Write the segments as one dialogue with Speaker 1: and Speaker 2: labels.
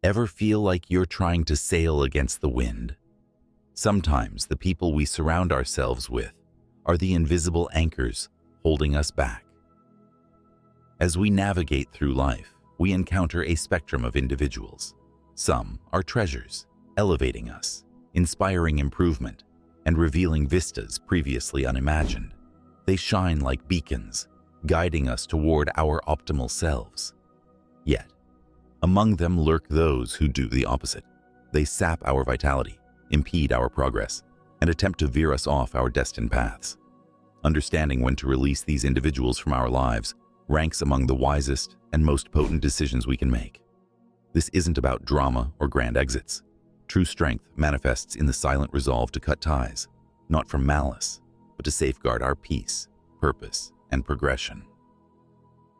Speaker 1: Ever feel like you're trying to sail against the wind? Sometimes the people we surround ourselves with are the invisible anchors holding us back. As we navigate through life, we encounter a spectrum of individuals. Some are treasures, elevating us, inspiring improvement, and revealing vistas previously unimagined. They shine like beacons, guiding us toward our optimal selves. Yet, among them lurk those who do the opposite. They sap our vitality, impede our progress, and attempt to veer us off our destined paths. Understanding when to release these individuals from our lives ranks among the wisest and most potent decisions we can make. This isn't about drama or grand exits. True strength manifests in the silent resolve to cut ties, not from malice, but to safeguard our peace, purpose, and progression.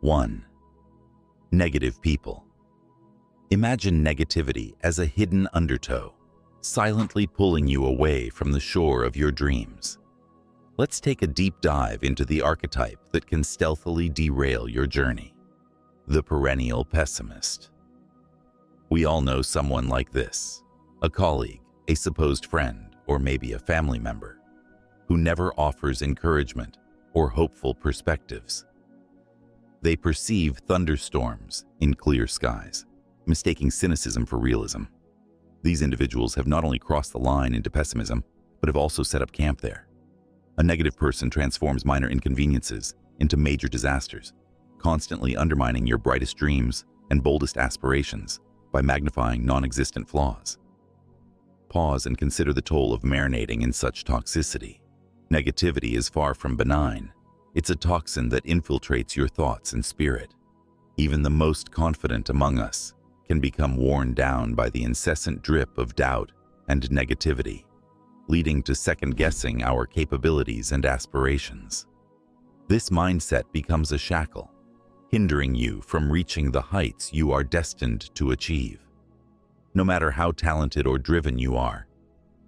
Speaker 1: 1. Negative people. Imagine negativity as a hidden undertow, silently pulling you away from the shore of your dreams. Let's take a deep dive into the archetype that can stealthily derail your journey: the perennial pessimist. We all know someone like this: a colleague, a supposed friend, or maybe a family member, who never offers encouragement or hopeful perspectives. They perceive thunderstorms in clear skies, mistaking cynicism for realism. These individuals have not only crossed the line into pessimism, but have also set up camp there. A negative person transforms minor inconveniences into major disasters, constantly undermining your brightest dreams and boldest aspirations by magnifying non-existent flaws. Pause and consider the toll of marinating in such toxicity. Negativity is far from benign. It's a toxin that infiltrates your thoughts and spirit. Even the most confident among us can become worn down by the incessant drip of doubt and negativity, leading to second-guessing our capabilities and aspirations. This mindset becomes a shackle, hindering you from reaching the heights you are destined to achieve. No matter how talented or driven you are,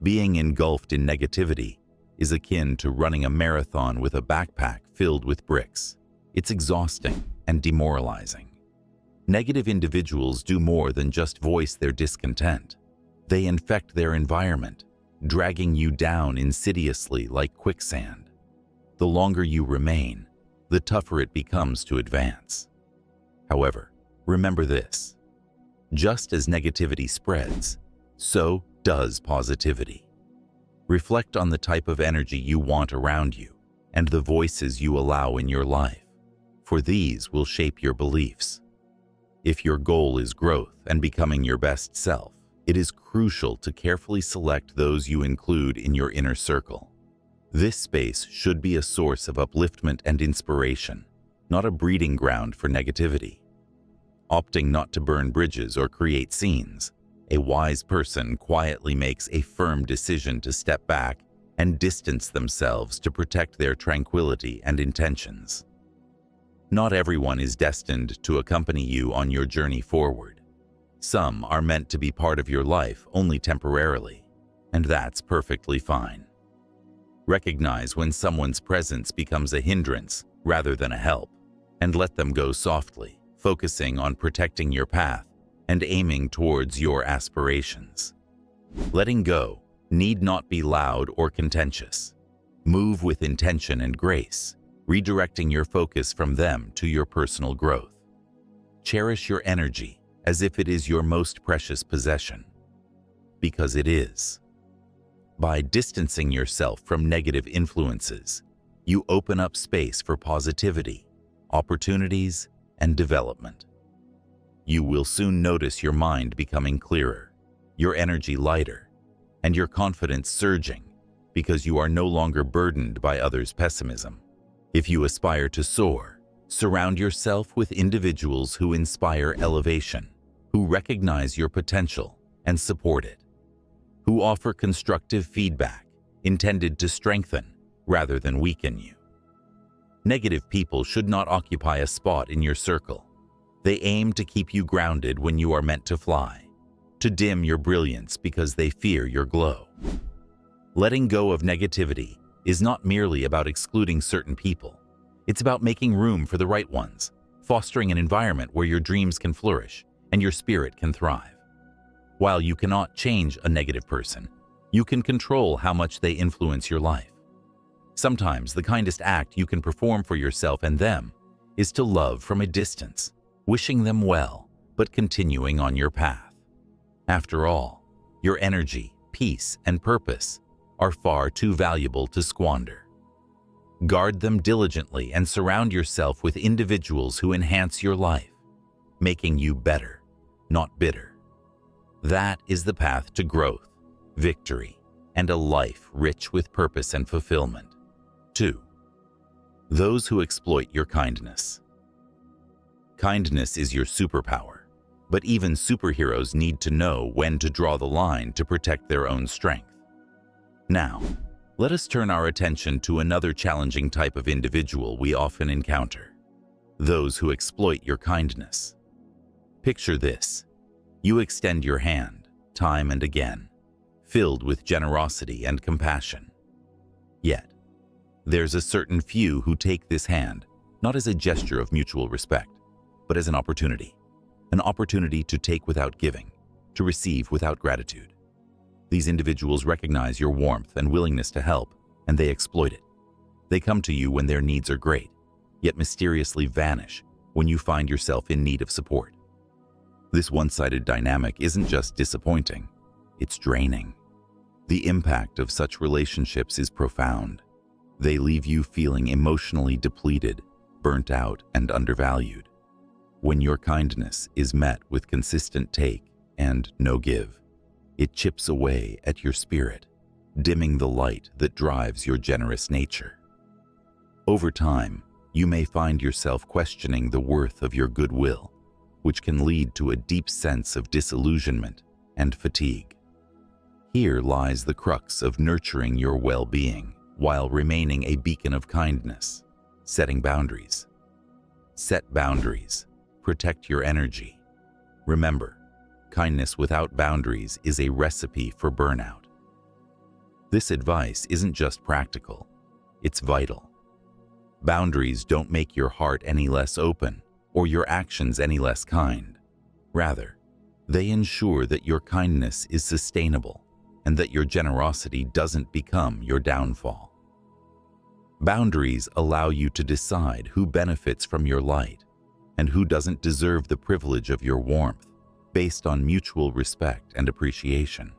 Speaker 1: being engulfed in negativity is akin to running a marathon with a backpack filled with bricks. It's exhausting and demoralizing. Negative individuals do more than just voice their discontent. They infect their environment, dragging you down insidiously like quicksand. The longer you remain, the tougher it becomes to advance. However, remember this: just as negativity spreads, so does positivity. Reflect on the type of energy you want around you and the voices you allow in your life, for these will shape your beliefs. If your goal is growth and becoming your best self, it is crucial to carefully select those you include in your inner circle. This space should be a source of upliftment and inspiration, not a breeding ground for negativity. Opting not to burn bridges or create scenes, a wise person quietly makes a firm decision to step back and distance themselves to protect their tranquility and intentions. Not everyone is destined to accompany you on your journey forward. Some are meant to be part of your life only temporarily, and that's perfectly fine. Recognize when someone's presence becomes a hindrance rather than a help, and let them go softly, focusing on protecting your path and aiming towards your aspirations. Letting go need not be loud or contentious. Move with intention and grace, redirecting your focus from them to your personal growth. Cherish your energy as if it is your most precious possession, because it is. By distancing yourself from negative influences, you open up space for positivity, opportunities, and development. You will soon notice your mind becoming clearer, your energy lighter, and your confidence surging because you are no longer burdened by others' pessimism. If you aspire to soar, surround yourself with individuals who inspire elevation, who recognize your potential and support it, who offer constructive feedback intended to strengthen rather than weaken you. Negative people should not occupy a spot in your circle. They aim to keep you grounded when you are meant to fly, to dim your brilliance because they fear your glow. Letting go of negativity is not merely about excluding certain people. It's about making room for the right ones, fostering an environment where your dreams can flourish and your spirit can thrive. While you cannot change a negative person, you can control how much they influence your life. Sometimes the kindest act you can perform for yourself and them is to love from a distance, wishing them well, but continuing on your path. After all, your energy, peace, and purpose are far too valuable to squander. Guard them diligently and surround yourself with individuals who enhance your life, making you better, not bitter. That is the path to growth, victory, and a life rich with purpose and fulfillment. 2. Those who exploit your kindness. Kindness is your superpower, but even superheroes need to know when to draw the line to protect their own strength. Now, let us turn our attention to another challenging type of individual we often encounter: those who exploit your kindness. Picture this. You extend your hand, time and again, filled with generosity and compassion. Yet, there's a certain few who take this hand not as a gesture of mutual respect, but as an opportunity to take without giving, to receive without gratitude. These individuals recognize your warmth and willingness to help, and they exploit it. They come to you when their needs are great, yet mysteriously vanish when you find yourself in need of support. This one-sided dynamic isn't just disappointing, it's draining. The impact of such relationships is profound. They leave you feeling emotionally depleted, burnt out, and undervalued. When your kindness is met with consistent take and no give, it chips away at your spirit, dimming the light that drives your generous nature. Over time, you may find yourself questioning the worth of your goodwill, which can lead to a deep sense of disillusionment and fatigue. Here lies the crux of nurturing your well-being while remaining a beacon of kindness: setting boundaries. Set boundaries. Protect your energy. Remember, kindness without boundaries is a recipe for burnout. This advice isn't just practical, it's vital. Boundaries don't make your heart any less open or your actions any less kind. Rather, they ensure that your kindness is sustainable and that your generosity doesn't become your downfall. Boundaries allow you to decide who benefits from your light and who doesn't deserve the privilege of your warmth, based on mutual respect and appreciation.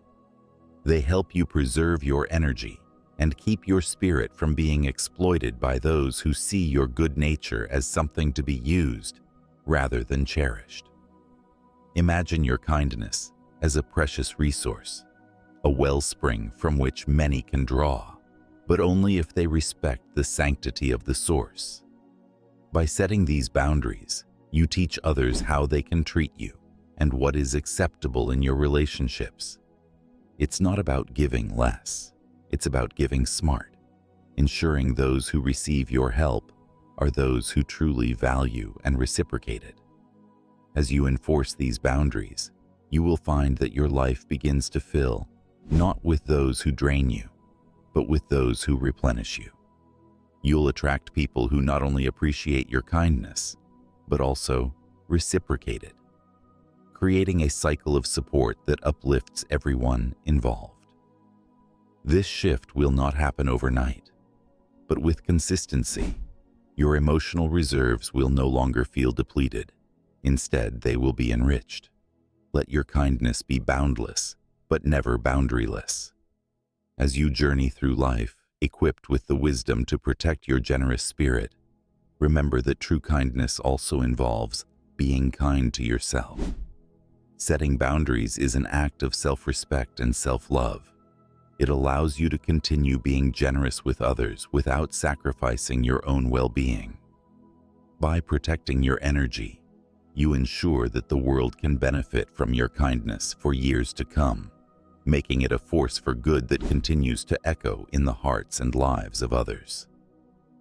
Speaker 1: They help you preserve your energy and keep your spirit from being exploited by those who see your good nature as something to be used rather than cherished. Imagine your kindness as a precious resource, a wellspring from which many can draw, but only if they respect the sanctity of the source. By setting these boundaries, you teach others how they can treat you and what is acceptable in your relationships. It's not about giving less, it's about giving smart, ensuring those who receive your help are those who truly value and reciprocate it. As you enforce these boundaries, you will find that your life begins to fill not with those who drain you, but with those who replenish you. You'll attract people who not only appreciate your kindness, but also reciprocate it, creating a cycle of support that uplifts everyone involved. This shift will not happen overnight, but with consistency, your emotional reserves will no longer feel depleted. Instead, they will be enriched. Let your kindness be boundless, but never boundaryless. As you journey through life, equipped with the wisdom to protect your generous spirit, remember that true kindness also involves being kind to yourself. Setting boundaries is an act of self-respect and self-love. It allows you to continue being generous with others without sacrificing your own well-being. By protecting your energy, you ensure that the world can benefit from your kindness for years to come, making it a force for good that continues to echo in the hearts and lives of others.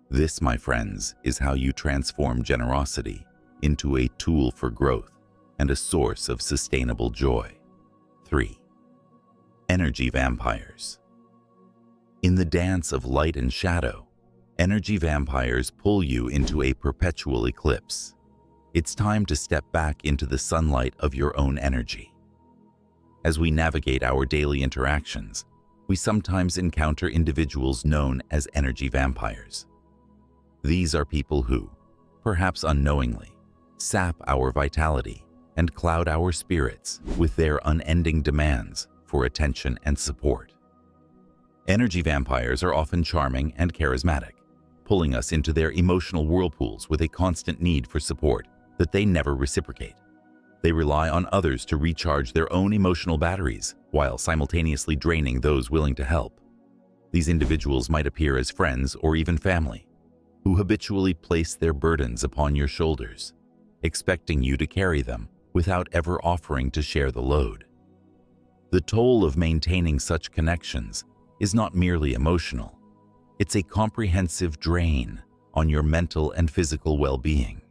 Speaker 1: This, my friends, is how you transform generosity into a tool for growth and a source of sustainable joy. 3. Energy vampires. In the dance of light and shadow, energy vampires pull you into a perpetual eclipse. It's time to step back into the sunlight of your own energy. As we navigate our daily interactions, we sometimes encounter individuals known as energy vampires. These are people who, perhaps unknowingly, sap our vitality and cloud our spirits with their unending demands for attention and support. Energy vampires are often charming and charismatic, pulling us into their emotional whirlpools with a constant need for support that they never reciprocate. They rely on others to recharge their own emotional batteries while simultaneously draining those willing to help. These individuals might appear as friends or even family, who habitually place their burdens upon your shoulders, expecting you to carry them without ever offering to share the load. The toll of maintaining such connections is not merely emotional. It's a comprehensive drain on your mental and physical well-being.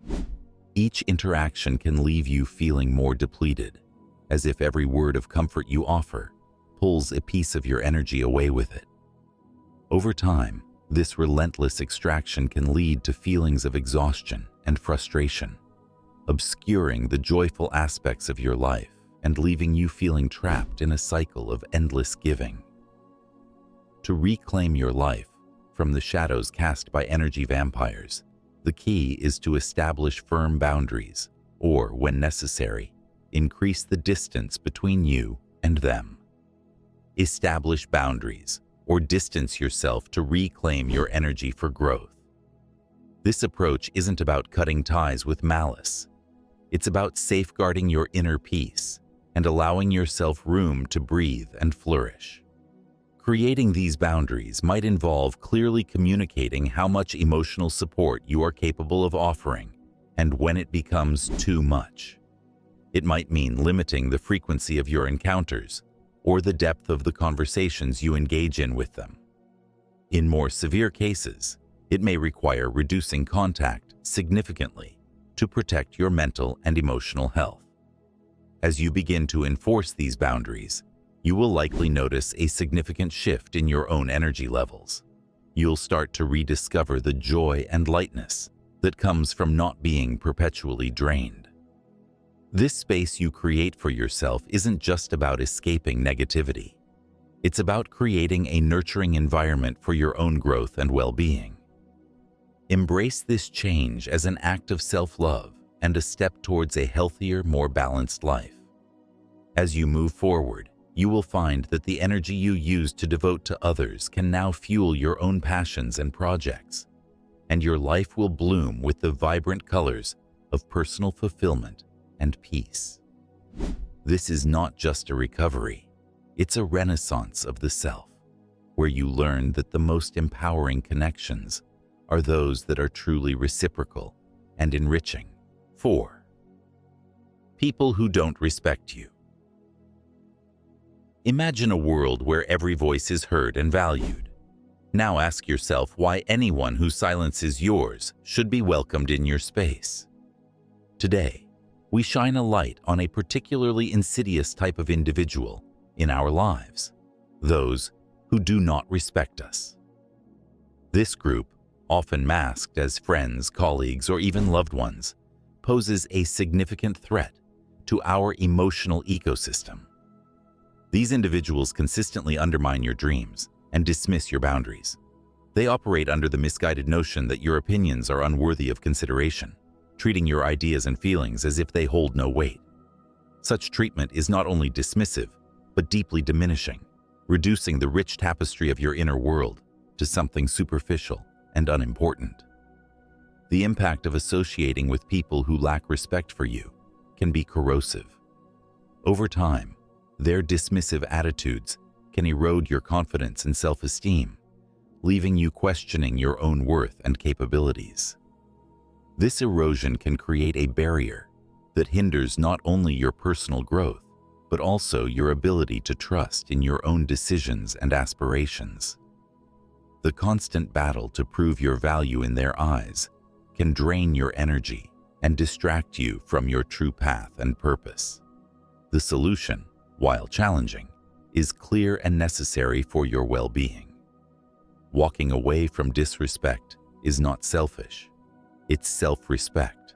Speaker 1: Each interaction can leave you feeling more depleted, as if every word of comfort you offer pulls a piece of your energy away with it. Over time, this relentless extraction can lead to feelings of exhaustion and frustration, obscuring the joyful aspects of your life and leaving you feeling trapped in a cycle of endless giving. To reclaim your life from the shadows cast by energy vampires, the key is to establish firm boundaries, or, when necessary, increase the distance between you and them. Establish boundaries, or distance yourself to reclaim your energy for growth. This approach isn't about cutting ties with malice. It's about safeguarding your inner peace and allowing yourself room to breathe and flourish. Creating these boundaries might involve clearly communicating how much emotional support you are capable of offering and when it becomes too much. It might mean limiting the frequency of your encounters or the depth of the conversations you engage in with them. In more severe cases, it may require reducing contact significantly to protect your mental and emotional health. As you begin to enforce these boundaries, you will likely notice a significant shift in your own energy levels. You'll start to rediscover the joy and lightness that comes from not being perpetually drained. This space you create for yourself isn't just about escaping negativity. It's about creating a nurturing environment for your own growth and well-being. Embrace this change as an act of self-love and a step towards a healthier, more balanced life. As you move forward, you will find that the energy you use to devote to others can now fuel your own passions and projects, and your life will bloom with the vibrant colors of personal fulfillment and peace. This is not just a recovery, it's a renaissance of the self, where you learn that the most empowering connections are those that are truly reciprocal and enriching. 4. People who don't respect you. Imagine a world where every voice is heard and valued. Now ask yourself why anyone who silences yours should be welcomed in your space. Today, we shine a light on a particularly insidious type of individual in our lives, those who do not respect us. This group, often masked as friends, colleagues, or even loved ones, poses a significant threat to our emotional ecosystem. These individuals consistently undermine your dreams and dismiss your boundaries. They operate under the misguided notion that your opinions are unworthy of consideration, treating your ideas and feelings as if they hold no weight. Such treatment is not only dismissive, but deeply diminishing, reducing the rich tapestry of your inner world to something superficial and unimportant. The impact of associating with people who lack respect for you can be corrosive. Over time, their dismissive attitudes can erode your confidence and self-esteem, leaving you questioning your own worth and capabilities. This erosion can create a barrier that hinders not only your personal growth, but also your ability to trust in your own decisions and aspirations. The constant battle to prove your value in their eyes can drain your energy and distract you from your true path and purpose. The solution, while challenging, is clear and necessary for your well-being. Walking away from disrespect is not selfish, it's self-respect.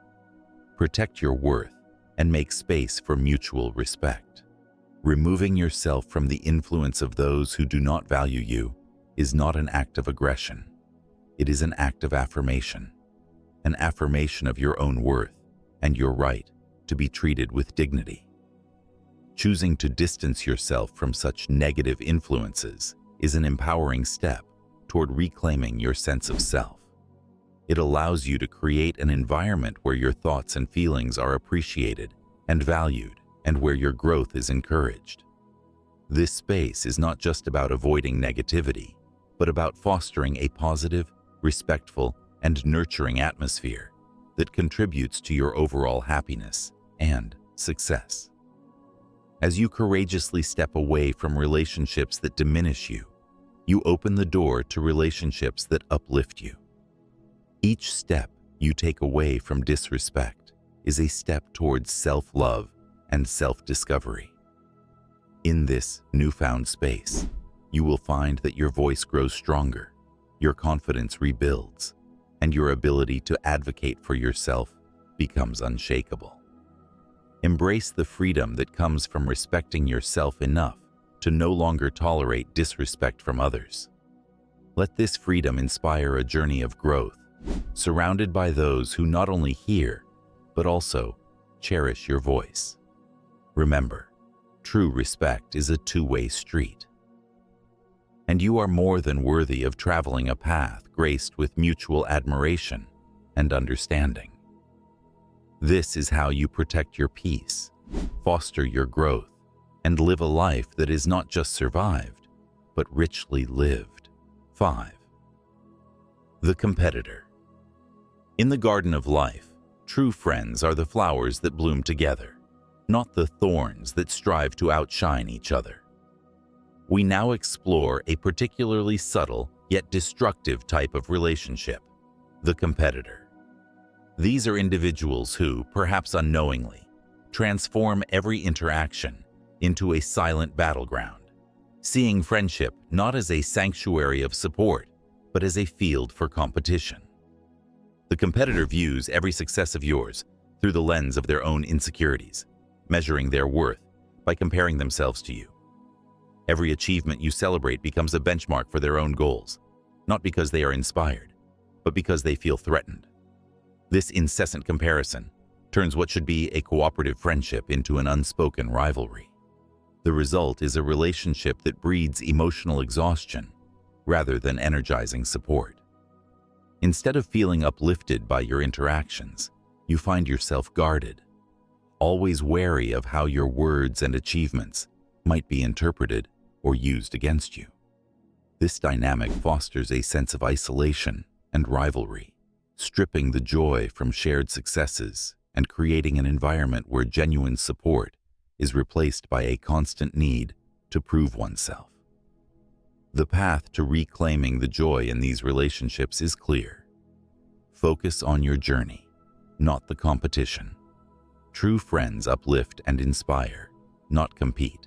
Speaker 1: Protect your worth and make space for mutual respect. Removing yourself from the influence of those who do not value you is not an act of aggression. It is an act of affirmation, an affirmation of your own worth and your right to be treated with dignity. Choosing to distance yourself from such negative influences is an empowering step toward reclaiming your sense of self. It allows you to create an environment where your thoughts and feelings are appreciated and valued, and where your growth is encouraged. This space is not just about avoiding negativity, but about fostering a positive, respectful, and nurturing atmosphere that contributes to your overall happiness and success. As you courageously step away from relationships that diminish you, you open the door to relationships that uplift you. Each step you take away from disrespect is a step towards self-love and self-discovery. In this newfound space, you will find that your voice grows stronger, your confidence rebuilds, and your ability to advocate for yourself becomes unshakable. Embrace the freedom that comes from respecting yourself enough to no longer tolerate disrespect from others. Let this freedom inspire a journey of growth, surrounded by those who not only hear, but also cherish your voice. Remember, true respect is a two-way street. And you are more than worthy of traveling a path graced with mutual admiration and understanding. This is how you protect your peace, foster your growth, and live a life that is not just survived, but richly lived. 5. The competitor. In the garden of life, true friends are the flowers that bloom together, not the thorns that strive to outshine each other. We now explore a particularly subtle yet destructive type of relationship, the competitor. These are individuals who, perhaps unknowingly, transform every interaction into a silent battleground, seeing friendship not as a sanctuary of support, but as a field for competition. The competitor views every success of yours through the lens of their own insecurities, measuring their worth by comparing themselves to you. Every achievement you celebrate becomes a benchmark for their own goals, not because they are inspired, but because they feel threatened. This incessant comparison turns what should be a cooperative friendship into an unspoken rivalry. The result is a relationship that breeds emotional exhaustion rather than energizing support. Instead of feeling uplifted by your interactions, you find yourself guarded, always wary of how your words and achievements might be interpreted or used against you. This dynamic fosters a sense of isolation and rivalry, stripping the joy from shared successes and creating an environment where genuine support is replaced by a constant need to prove oneself. The path to reclaiming the joy in these relationships is clear. Focus on your journey, not the competition. True friends uplift and inspire, not compete.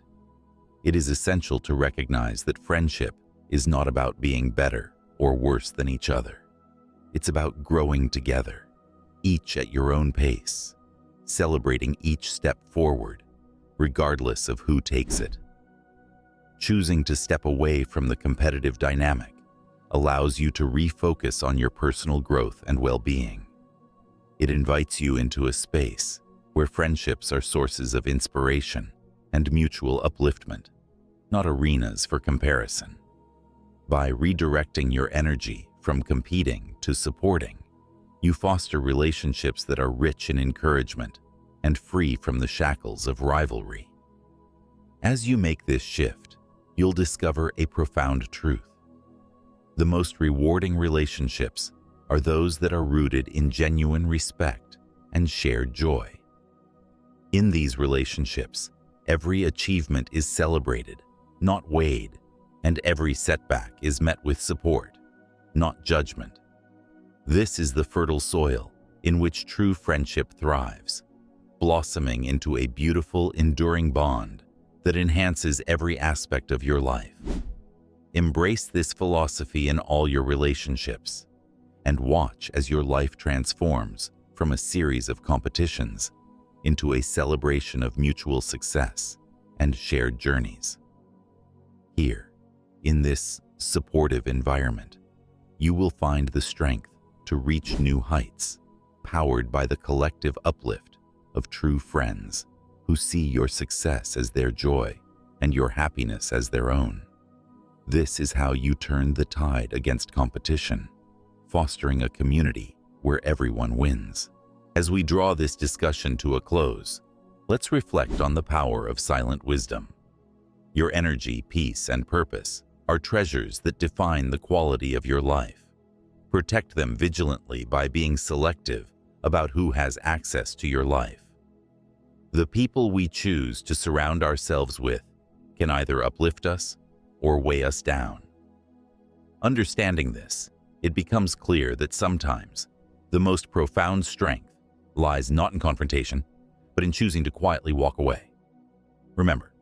Speaker 1: It is essential to recognize that friendship is not about being better or worse than each other. It's about growing together, each at your own pace, celebrating each step forward, regardless of who takes it. Choosing to step away from the competitive dynamic allows you to refocus on your personal growth and well-being. It invites you into a space where friendships are sources of inspiration and mutual upliftment, not arenas for comparison. By redirecting your energy from competing to supporting, you foster relationships that are rich in encouragement and free from the shackles of rivalry. As you make this shift, you'll discover a profound truth. The most rewarding relationships are those that are rooted in genuine respect and shared joy. In these relationships, every achievement is celebrated, not weighed, and every setback is met with support, not judgment. This is the fertile soil in which true friendship thrives, blossoming into a beautiful, enduring bond that enhances every aspect of your life. Embrace this philosophy in all your relationships, and watch as your life transforms from a series of competitions into a celebration of mutual success and shared journeys. Here, in this supportive environment, you will find the strength to reach new heights, powered by the collective uplift of true friends who see your success as their joy and your happiness as their own. This is how you turn the tide against competition, fostering a community where everyone wins. As we draw this discussion to a close, let's reflect on the power of silent wisdom. Your energy, peace, and purpose are treasures that define the quality of your life. Protect them vigilantly by being selective about who has access to your life. The people we choose to surround ourselves with can either uplift us or weigh us down. Understanding this, it becomes clear that sometimes the most profound strength lies not in confrontation, but in choosing to quietly walk away. Remember,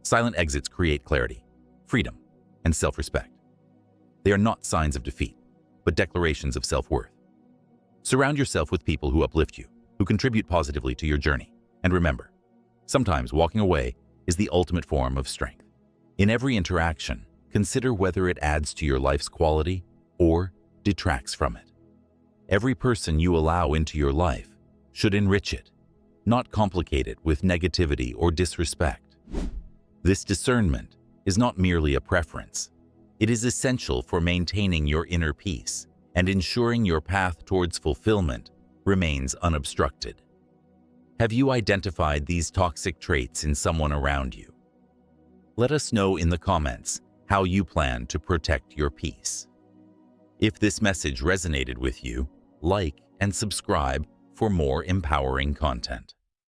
Speaker 1: silent exits create clarity, freedom, and self-respect. They are not signs of defeat, but declarations of self-worth. Surround yourself with people who uplift you, who contribute positively to your journey. And remember, sometimes walking away is the ultimate form of strength. In every interaction, consider whether it adds to your life's quality or detracts from it. Every person you allow into your life should enrich it, not complicate it with negativity or disrespect. This discernment is not merely a preference. It is essential for maintaining your inner peace and ensuring your path towards fulfillment remains unobstructed. Have you identified these toxic traits in someone around you? Let us know in the comments how you plan to protect your peace. If this message resonated with you, like and subscribe for more empowering content.